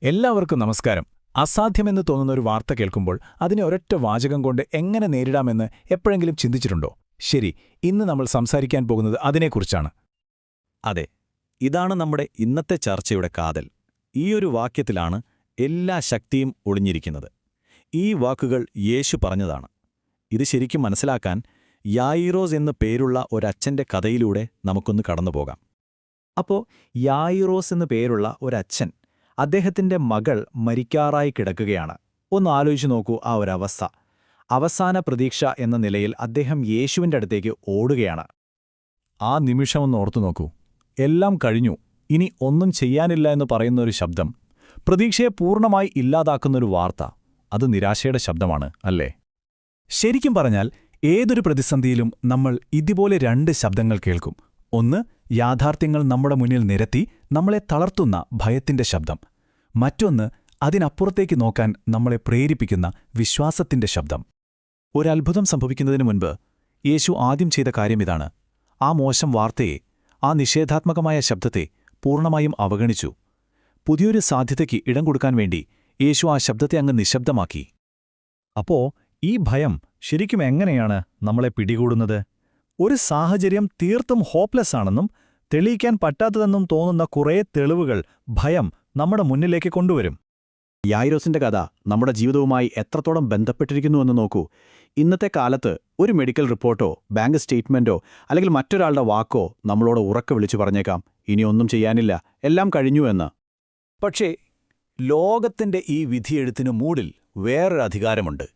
എല്ലാവർക്കും നമസ്കാരം. അസാധ്യമെന്ന് തോന്നുന്ന ഒരു വാർത്ത കേൾക്കുമ്പോൾ അതിനെ ഒരൊറ്റ വാചകം കൊണ്ട് എങ്ങനെ നേരിടാമെന്ന് എപ്പോഴെങ്കിലും ചിന്തിച്ചിട്ടുണ്ടോ? ശരി, ഇന്ന് നമ്മൾ സംസാരിക്കാൻ പോകുന്നത് അതിനെക്കുറിച്ചാണ്. അതെ, ഇതാണ് നമ്മുടെ ഇന്നത്തെ ചർച്ചയുടെ കാതൽ. ഈയൊരു വാക്യത്തിലാണ് എല്ലാ ശക്തിയും ഒളിഞ്ഞിരിക്കുന്നത്. ഈ വാക്കുകൾ യേശു പറഞ്ഞതാണ്. ഇത് ശരിക്കും മനസ്സിലാക്കാൻ യായിറോസ് എന്നു പേരുള്ള ഒരച്ഛന്റെ കഥയിലൂടെ നമുക്കൊന്ന് കടന്നുപോകാം. അപ്പോൾ യായിറോസ് എന്നു പേരുള്ള ഒരച്ഛൻ, അദ്ദേഹത്തിന്റെ മകൾ മരിക്കാറായി കിടക്കുകയാണ്. ഒന്ന് ആലോചിച്ചു നോക്കൂ ആ ഒരവസ്ഥ. അവസാന പ്രതീക്ഷ എന്ന നിലയിൽ അദ്ദേഹം യേശുവിന്റെ അടുത്തേക്ക് ഓടുകയാണ്. ആ നിമിഷമൊന്ന് ഓർത്തു നോക്കൂ. എല്ലാം കഴിഞ്ഞു, ഇനി ഒന്നും ചെയ്യാനില്ല എന്ന് പറയുന്നൊരു ശബ്ദം, പ്രതീക്ഷയെ പൂർണ്ണമായി ഇല്ലാതാക്കുന്നൊരു വാർത്ത. അത് നിരാശയുടെ ശബ്ദമാണ്, അല്ലേ? ശരിക്കും പറഞ്ഞാൽ ഏതൊരു പ്രതിസന്ധിയിലും നമ്മൾ ഇതുപോലെ രണ്ട് ശബ്ദങ്ങൾ കേൾക്കും. ഒന്ന്, യാഥാർത്ഥ്യങ്ങൾ നമ്മുടെ മുന്നിൽ നിരത്തി നമ്മളെ തളർത്തുന്ന ഭയത്തിന്റെ ശബ്ദം. മറ്റൊന്ന്, അതിനപ്പുറത്തേക്ക് നോക്കാൻ നമ്മളെ പ്രേരിപ്പിക്കുന്ന വിശ്വാസത്തിന്റെ ശബ്ദം. ഒരത്ഭുതം സംഭവിക്കുന്നതിനു മുൻപ് യേശു ആദ്യം ചെയ്ത കാര്യമിതാണ്. ആ മോശം വാർത്തയെ, ആ നിഷേധാത്മകമായ ശബ്ദത്തെ പൂർണ്ണമായും അവഗണിച്ചു. പുതിയൊരു സാധ്യതയ്ക്ക് ഇടം കൊടുക്കാൻ വേണ്ടി യേശു ആ ശബ്ദത്തെ അങ്ങ് നിശബ്ദമാക്കി. അപ്പോ ഈ ഭയം ശരിക്കും എങ്ങനെയാണ് നമ്മളെ പിടികൂടുന്നത്? ഒരു സാഹചര്യം തീർത്തും ഹോപ്പ്ലെസ് ആണെന്നും തെളിയിക്കാൻ പറ്റാത്തതെന്നും തോന്നുന്ന കുറേ തെളിവുകൾ ഭയം നമ്മുടെ മുന്നിലേക്ക് കൊണ്ടുവരും. യായിറോസിന്റെ കഥ നമ്മുടെ ജീവിതവുമായി എത്രത്തോളം ബന്ധപ്പെട്ടിരിക്കുന്നുവെന്ന് നോക്കൂ. ഇന്നത്തെ കാലത്ത് ഒരു മെഡിക്കൽ റിപ്പോർട്ടോ ബാങ്ക് സ്റ്റേറ്റ്മെന്റോ അല്ലെങ്കിൽ മറ്റൊരാളുടെ വാക്കോ നമ്മളോട് ഉറക്കെ വിളിച്ചു പറഞ്ഞേക്കാം, ഇനിയൊന്നും ചെയ്യാനില്ല, എല്ലാം കഴിഞ്ഞു എന്ന്. പക്ഷേ ലോകത്തിന്റെ ഈ വിധിയെഴുത്തിന് മൂടിൽ വേറൊരു അധികാരമുണ്ട്.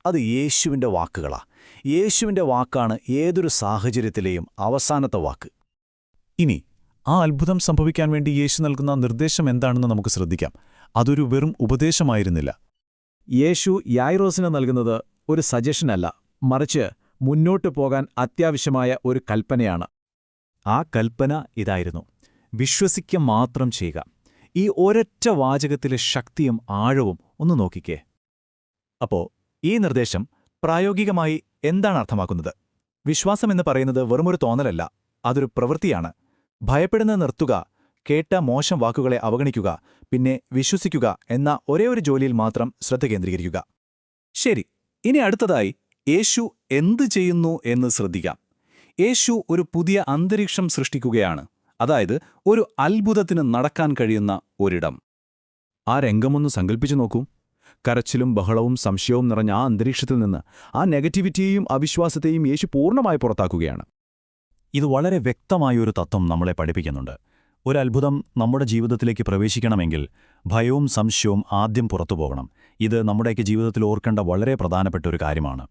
അത് യേശുവിന്റെ വാക്കുകളാ. യേശുവിന്റെ വാക്കാണ് ഏതൊരു സാഹചര്യത്തിലെയും അവസാനത്തെ വാക്ക്. ഇനി ആ അത്ഭുതം സംഭവിക്കാൻ വേണ്ടി യേശു നൽകുന്ന നിർദ്ദേശം എന്താണെന്ന് നമുക്ക് ശ്രദ്ധിക്കാം. അതൊരു വെറും ഉപദേശമായിരുന്നില്ല. യേശു യായിറോസിന് നൽകുന്നത് ഒരു സജഷനല്ല, മറിച്ച് മുന്നോട്ടു പോകാൻ അത്യാവശ്യമായ ഒരു കൽപ്പനയാണ്. ആ കൽപ്പന ഇതായിരുന്നു: വിശ്വസിക്കുക മാത്രം ചെയ്യുക. ഈ ഒരൊറ്റ വാചകത്തിലെ ശക്തിയും ആഴവും ഒന്ന് നോക്കിക്കേ. അപ്പോ ഈ നിർദ്ദേശം പ്രായോഗികമായി എന്താണ് അർത്ഥമാക്കുന്നത്? വിശ്വാസമെന്ന് പറയുന്നത് വെറുമൊരു തോന്നലല്ല, അതൊരു പ്രവൃത്തിയാണ്. ഭയപ്പെടുന്നത് നിർത്തുക, കേട്ട മോശം വാക്കുകളെ അവഗണിക്കുക, പിന്നെ വിശ്വസിക്കുക എന്ന ഒരേ ഒരു ജോലിയിൽ മാത്രം ശ്രദ്ധ കേന്ദ്രീകരിക്കുക. ശരി, ഇനി അടുത്തതായി യേശു എന്തു ചെയ്യുന്നു എന്ന് ശ്രദ്ധിക്കാം. യേശു ഒരു പുതിയ അന്തരീക്ഷം സൃഷ്ടിക്കുകയാണ്. അതായത് ഒരു അത്ഭുതത്തിന് നടക്കാൻ കഴിയുന്ന ഒരിടം. ആ രംഗമൊന്ന് സങ്കൽപ്പിച്ചു നോക്കൂ. കരച്ചിലും ബഹളവും സംശയവും നിറഞ്ഞ ആ അന്തരീക്ഷത്തിൽ നിന്ന് ആ നെഗറ്റിവിറ്റിയെയും അവിശ്വാസത്തെയും യേശു പൂർണ്ണമായി പുറത്താക്കുകയാണ്. ഇത് വളരെ വ്യക്തമായൊരു തത്വം നമ്മളെ പഠിപ്പിക്കുന്നുണ്ട്. ഒരത്ഭുതം നമ്മുടെ ജീവിതത്തിലേക്ക് പ്രവേശിക്കണമെങ്കിൽ ഭയവും സംശയവും ആദ്യം പുറത്തുപോകണം. ഇത് നമ്മുടെയൊക്കെ ജീവിതത്തിൽ ഓർക്കേണ്ട വളരെ പ്രധാനപ്പെട്ട ഒരു കാര്യമാണ്.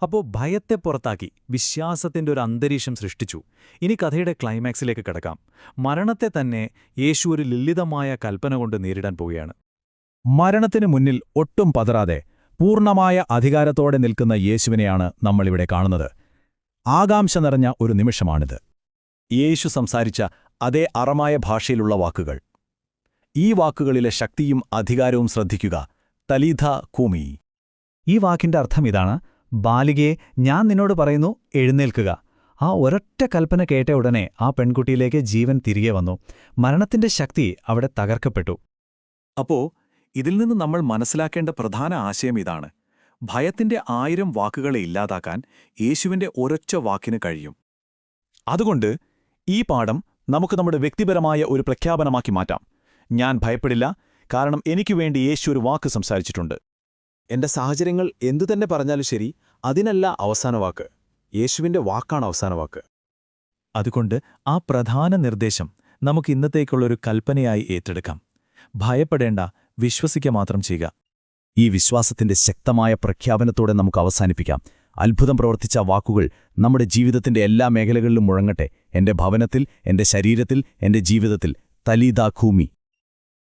അപ്പോൾ ഭയത്തെ പുറത്താക്കി വിശ്വാസത്തിന്റെ ഒരു അന്തരീക്ഷം സൃഷ്ടിച്ചു. ഇനി കഥയുടെ ക്ലൈമാക്സിലേക്ക് കടക്കാം. മരണത്തെ തന്നെ യേശു ഒരു ലളിതമായ കൽപ്പന കൊണ്ട് നേരിടാൻ പോവുകയാണ്. മരണത്തിനു മുന്നിൽ ഒട്ടും പതറാതെ പൂർണ്ണമായ അധികാരത്തോടെ നിൽക്കുന്ന യേശുവിനെയാണ് നമ്മളിവിടെ കാണുന്നത്. ആകാംക്ഷ നിറഞ്ഞ ഒരു നിമിഷമാണിത്. യേശു സംസാരിച്ച അതേ അറമായ ഭാഷയിലുള്ള വാക്കുകൾ. ഈ വാക്കുകളിലെ ശക്തിയും അധികാരവും ശ്രദ്ധിക്കുക. തലീഥ കൂമി. ഈ വാക്കിന്റെ അർത്ഥം ഇതാണ്: ബാലികയെ, ഞാൻ നിന്നോട് പറയുന്നു, എഴുന്നേൽക്കുക. ആ ഒരൊറ്റ കൽപ്പന കേട്ട ഉടനെ ആ പെൺകുട്ടിയിലേക്ക് ജീവൻ തിരികെ വന്നു. മരണത്തിന്റെ ശക്തി അവിടെ തകർക്കപ്പെട്ടു. അപ്പോ ഇതിൽ നിന്ന് നമ്മൾ മനസ്സിലാക്കേണ്ട പ്രധാന ആശയം ഇതാണ്: ഭയത്തിന്റെ 1000 വാക്കുകളെ ഇല്ലാതാക്കാൻ യേശുവിന്റെ ഒരൊറ്റ വാക്കിന് കഴിയും. അതുകൊണ്ട് ഈ പാഠം നമുക്ക് നമ്മുടെ വ്യക്തിപരമായ ഒരു പ്രഖ്യാപനമാക്കി മാറ്റാം. ഞാൻ ഭയപ്പെടില്ല, കാരണം എനിക്കുവേണ്ടി യേശു ഒരു വാക്ക് സംസാരിച്ചിട്ടുണ്ട്. എന്റെ സാഹചര്യങ്ങൾ എന്തുതന്നെ പറഞ്ഞാലും ശരി, അതിനല്ല അവസാന വാക്ക്. യേശുവിന്റെ വാക്കാണ് അവസാന വാക്ക്. അതുകൊണ്ട് ആ പ്രധാന നിർദ്ദേശം നമുക്ക് ഇന്നത്തേക്കുള്ളൊരു കൽപ്പനയായി ഏറ്റെടുക്കാം. ഭയപ്പെടേണ്ട, വിശ്വസിക്കുക മാത്രം ചെയ്യുക. ഈ വിശ്വാസത്തിന്റെ ശക്തമായ പ്രഖ്യാപനത്തോടെ നമുക്ക് അവസാനിപ്പിക്കാം. അത്ഭുതം പ്രവർത്തിച്ച വാക്കുകൾ നമ്മുടെ ജീവിതത്തിന്റെ എല്ലാ മേഖലകളിലും മുഴങ്ങട്ടെ. എന്റെ ഭവനത്തിൽ, എന്റെ ശരീരത്തിൽ, എന്റെ ജീവിതത്തിൽ. തലീഥ കൂമി.